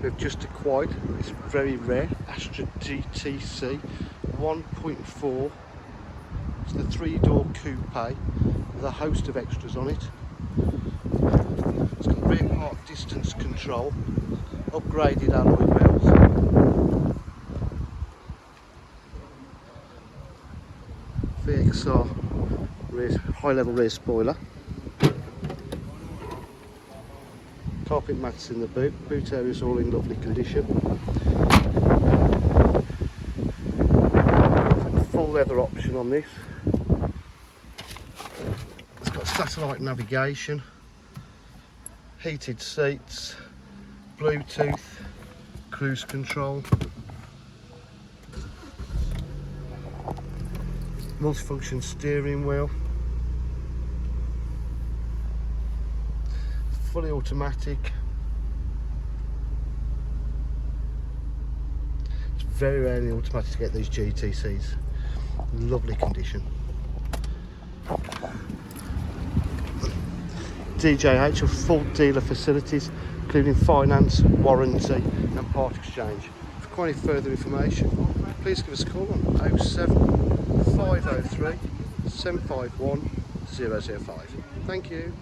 we've just acquired. It's very rare. Astra GTC 1.4. It's the 3-door coupe with a host of extras on it. It's got rear park distance control, upgraded alloy wheels, VXR high level rear spoiler, carpet mats in the boot area is all in lovely condition, full leather option on this. It's got satellite navigation, heated seats, Bluetooth, cruise control, multifunction steering wheel, fully automatic. It's very rarely automatic to get these GTCs. Lovely condition. DJH have full dealer facilities, including finance, warranty and part exchange. For quite any further information, please give us a call on 07 503 751 005. Thank you.